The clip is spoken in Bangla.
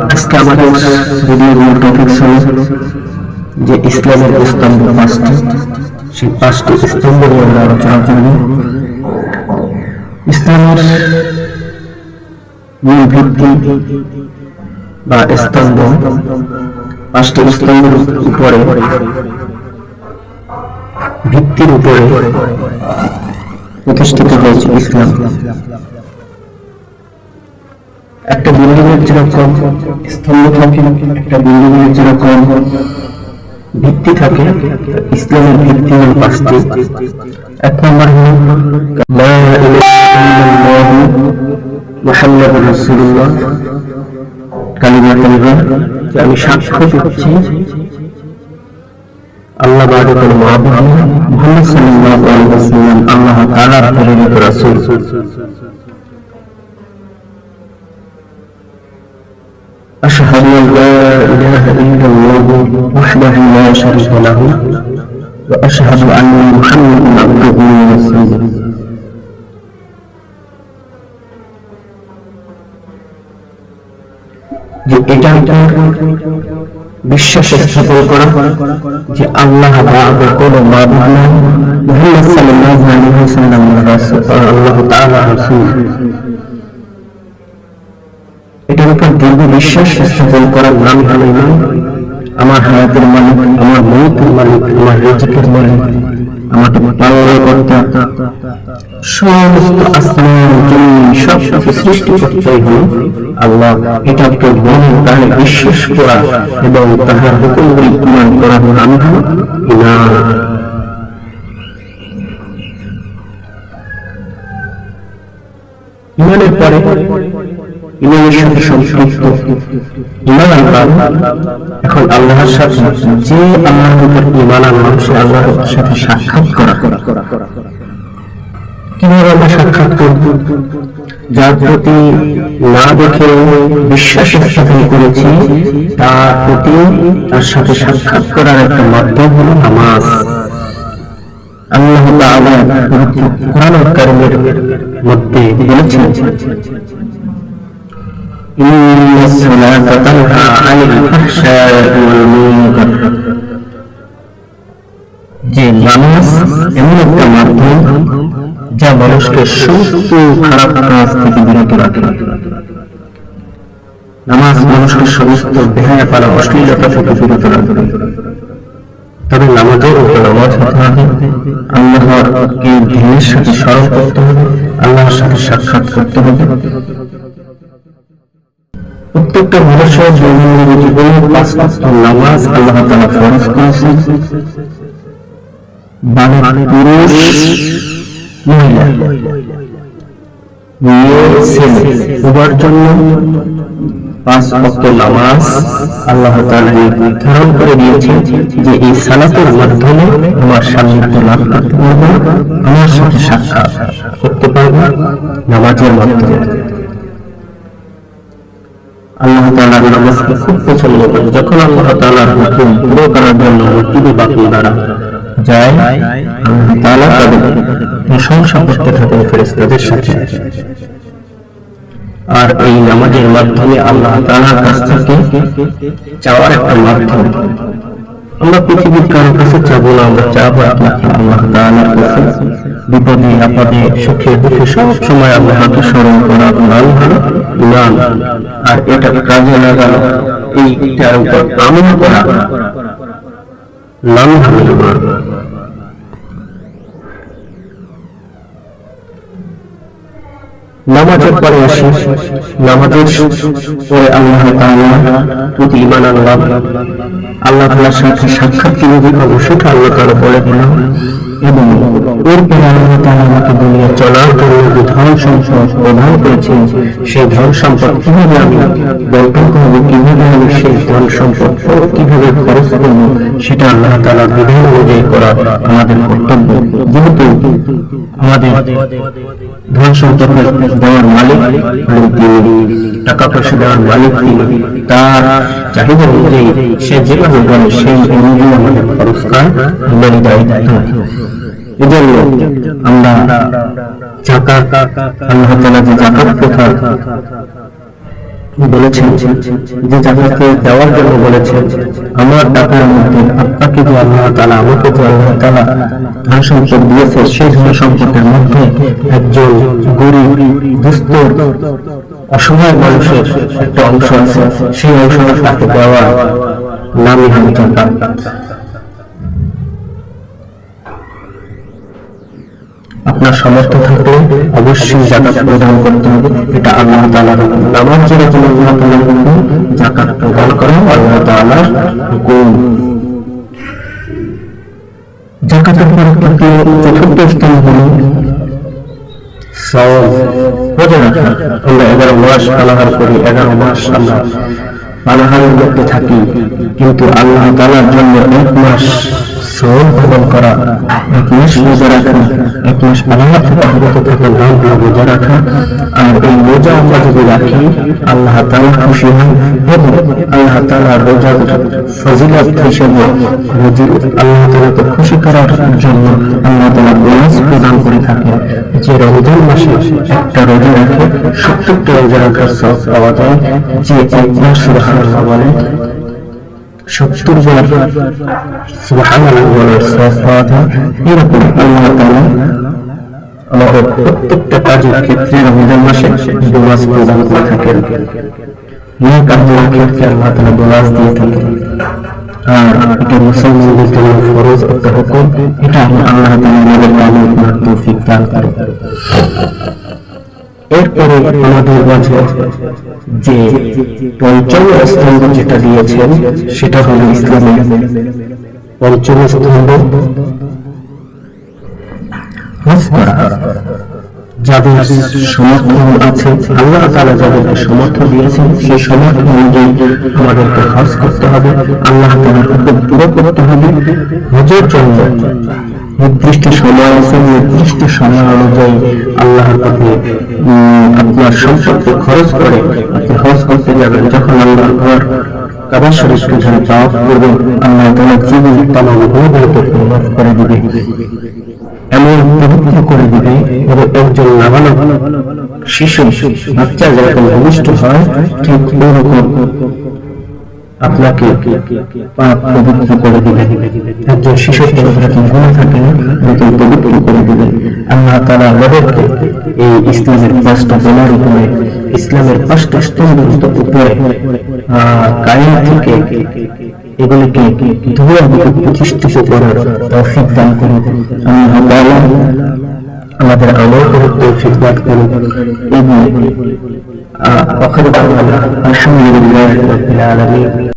আজকে আমাদের ভিডিওর টপিক হলো যে ইসলামের স্তম্ভ পাঁচটি, সেই পাঁচটি স্তম্ভ নিয়ে আমরা আলোচনা করব। ইসলামের মূল ভিত্তি বা স্তম্ভ, পাঁচটি স্তম্ভের উপরে, ভিত্তির উপরে প্রতিষ্ঠিত হয়েছে ইসলাম। একটা বিল্ডিং এর যেরকম স্তম্ভ থাকে, একটা বিল্ডিং এর যেরকম ভিত্তি থাকে, ইসলামের ভিত্তি হল পাঁচটি। এক নম্বর হল লা ইলাহা ইল্লাল্লাহু মুহাম্মাদুর রাসূলুল্লাহ, কালিমা তাইয়্যিবা, যে আমি সাক্ষ্য দিচ্ছি আল্লাহ বাদে কোনো মাবুদ নেই, মুহাম্মদ সাল্লাল্লাহু আলাইহি ওয়াসাল্লাম আল্লাহ তাআলার প্রেরিত রাসূল। أشهد أن لا إله إلا الله وحده لا شريك له وأشهد أن محمدا عبده ورسوله। যে এটা বিশ্বাস স্থাপন করা যে আল্লাহ বাদে কোনো মাবুদ নেই, মুহাম্মদ সাল্লাল্লাহু আলাইহি ওয়াসাল্লাম আল্লাহ তাআলার রাসূল, এটার উপর দৃঢ় বিশ্বাস স্থাপন করার নাম হল ইমান। আমার হায়াতের মালিক, আমার মৌতের মালিক, আমার রিজিকের মালিক, আমার পালনকর্তা, সমস্ত আসমান জমিন সব কিছু সৃষ্টিকর্তাই হল আল্লাহ। এটাকে মনে প্রাণে বিশ্বাস করা এবং তাহার হুকুমগুলি প্রমাণ করার নাম হল ইমান। ইমানের পরে ইমানের সাথে সম্পৃক্ত ইমান আনলাম। এখন আল্লাহর সাথে যে আল্লাহর উপর ইমান আনলাম, সে আল্লাহর সাথে সাক্ষাৎ করা। কিভাবে আমরা সাক্ষাৎ করব? যার প্রতি না দেখে বিশ্বাস স্থাপন করেছি, তার প্রতি তার সাথে সাক্ষাৎ করার একটা মাধ্যম হলো নামাজ। আল্লাহ তাআলা কোরআন কারীমের মধ্যে বলেছেন, ইন্নাস সালাতা তানহা আনিল ফাহশাই ওয়াল মুনকার, যে নামাজ এমন একটা মাধ্যম যা মানুষকে সমস্ত খারাপ কাজ থেকে বিরত রাখে। নামাজ মানুষকে সমস্ত বেহায়াপনা, অশ্লীলতা থেকে বিরত রাখে। তবে নামাজের উপর নামাজ হতে হবে, আল্লাহকে ধ্যানের সাথে স্মরণ করতে হবে, আল্লাহর সাথে সাক্ষাৎ করতে হবে। প্রত্যেকটা মানুষের দৈনন্দিন জীবনে পাঁচ ওয়াক্ত নামাজ আল্লাহ তাআলা ফরজ করেছেন। পুরুষ, মহিলা, মেয়ে, ছেলে উভয়ের জন্য পাঁচ ওয়াক্ত নামাজ আল্লাহ তাআলা নির্ধারণ করে দিয়েছেন যে এই সালাতের মাধ্যমে আমার সান্নিধ্য লাভ করতে পারবো, আমার সাথে সাক্ষাৎ করতে পারবো নামাজের মাধ্যমে। আল্লাহ তাআলা নামাজকে খুব পছন্দ করেন। যখন আল্লাহ তাআলার হুকুম পুরো করার জন্য মসজিদে বান্দারা যায়, আল্লাহ তাআলা তাদের প্রশংসা করতে থাকেন ফেরেশতাদের সাথে। আর এই নামাজের মাধ্যমে আল্লাহ তাআলার কাছ থেকে চাওয়ার একটা মাধ্যম। আমরা পৃথিবীর কারো কাছে চাবো না, আমরা চাবো একমাত্র আল্লাহ তাআলার কাছে। বিপদে আপদে সুখে দুঃখে সব সময় আল্লাহকে স্মরণ করার নাম হলো ইমান। আর এটা কাজে লাগানো, এইটার উপর আমল করা নাম হলো ইমান। নামাজের পরে আসি, নামাজের পরে আল্লাহ তাআলা প্রতি ঈমান আনলাম। আল্লাহ তাআলার সাথে সাক্ষাৎ কিভাবে করব সেটা আল্লাহ তাআলা বলে দিলেন, এবং এরপরে আল্লাহ তাআলা আমাকে দুনিয়া চলার জন্য যে ধন সম্পদ প্রদান করেছেন, সেই ধন সম্পদ কিভাবে আমি বন্টন করব, কিভাবে আমি সেই ধন সম্পদ কিভাবে খরচ করব, সেটা আল্লাহ তাআলার বিধান অনুযায়ী করা আমাদের কর্তব্য। যেহেতু আমাদের ধন সম্পদ দেওয়ার মালিক তিনি, টাকা পয়সা দেওয়ার মালিক তিনি, তার চাহিদা অনুযায়ী সে যেভাবে বলে সেই অনুযায়ী আমাদের খরচ করা আমাদের দায়িত্ব। এজন্য আমরা যাকাত, আল্লাহ তাআলা যে যাকাত প্রথা বলেছেন যে যাদেরকে দেওয়ার জন্য বলেছেন, আমার টাকার মধ্যে আপনাকে যে আল্লাহ তাআলা, আমাকে যে আল্লাহ তাআলা ধন সম্পদ দিয়েছে, সেই ধন সম্পদের মধ্যে একজন গরিব, দুস্থ, অসহায় মানুষের একটা অংশ আছে, সেই অংশটা তাকে দেওয়া নামই হলো যাকাত। আপনার সামর্থ্য থাকলে অবশ্যই যাকাত প্রদান করতে হবে, এটা আল্লাহ তাআলার হুকুম। নামাজ যারা জন্য আল্লাহ তাআলার হুকুম, যাকাত প্রদান করা আল্লাহ তাআলার হুকুম। যাকাতের পরবর্তী চতুর্থ স্থান হলো সাওম, রোজা রাখা। আমরা 11 মাস পানাহার করি, 11 মাস আমরা পানাহারের মধ্যে থাকি, কিন্তু আল্লাহ তাআলার জন্য 1 মাস সাওম পালন করা, 1 মাস রোজা রাখা, 1 মাস পানাহার থেকে বিরত থাকা নাম হলো রোজা রাখা। আর এই রোজা আমরা যদি রাখি, আল্লাহ তাআলা খুশি হন এবং আল্লাহ তাআলা রোজার ফজিলত হিসেবে আল্লাহ তাআলাকে খুশি করার জন্য আল্লাহ তাআলা বোনাস প্রদান করে থাকেন। যে রমজান মাসে একটা রোজা রাখে 70টা রোজা রাখার সওয়াব পাওয়া যায়। যে একবার সুবহানাল্লাহ বলে 70 বার সুবহানাল্লাহ বলার সওয়াব পাওয়া যায়। এরকম আল্লাহ তাআলা আমাদের প্রত্যেকটা কাজের ক্ষেত্রে রমজান মাসে বোনাস প্রদান করে থাকেন। এই কাজের ক্ষেত্রে আল্লাহ তাআলা বোনাস দিয়ে থাকেন। আর এটা মুসলমানদের জন্য ফরজ একটা হুকুম, এটা আল্লাহ তাআলা আমাদের পালন করার তৌফিক দান করেন। এরপরে আমাদের মাঝে যে পঞ্চম স্তম্ভ যেটা দিয়েছেন, সেটা হলো ইসলামের পঞ্চম স্তম্ভ হজ করা। যাদের সমর্থন আছে, আল্লাহ তাআলা যাদেরকে সমর্থন দিয়েছেন, সেই সমর্থন অনুযায়ী আমাদেরকে হজ করতে হবে, আল্লাহ তাআলার হুকুম পুরো করতে হবে। হজের জন্য নির্দিষ্ট সময় আছে, নির্দিষ্ট সময় অনুযায়ী আল্লাহর পথে আপনার সম্পদকে খরচ করে আপনি হজ করতে যাবেন। যখন আল্লাহর ঘর কাবা শরীফকে যখন তাওয়াফ করবেন, আল্লাহ তাআলা জীবন তামাম গুনাহগুলোকে মাফ করে দিবে, এমন পবিত্র করে দিবে। এবং একজন নাবালক শিশু বাচ্চা যেরকম ভূমিষ্ঠ হয়, ঠিক ওরকম আপনাকে পাপ পবিত্র করে দিবে। একজন শিশুর যখন গুনাহ থাকে নতুন পবিত্র করে দিবে। আল্লাহ তাআলা আমাদেরকে এই ইসলামের 5টা পিলার উপরে, ইসলামের 5টা স্তম্ভের উপরে কায়েম থেকে এগুলিকে দৃঢ়ভাবে প্রতিষ্ঠিত করার তৌফিক দান করুন। আল্লাহ তাআলা আমাদের আমল করার তৌফিক দান করুন। এবং আখির দাওয়ানা আলহামদুলিল্লাহি রাব্বিল আলামিন।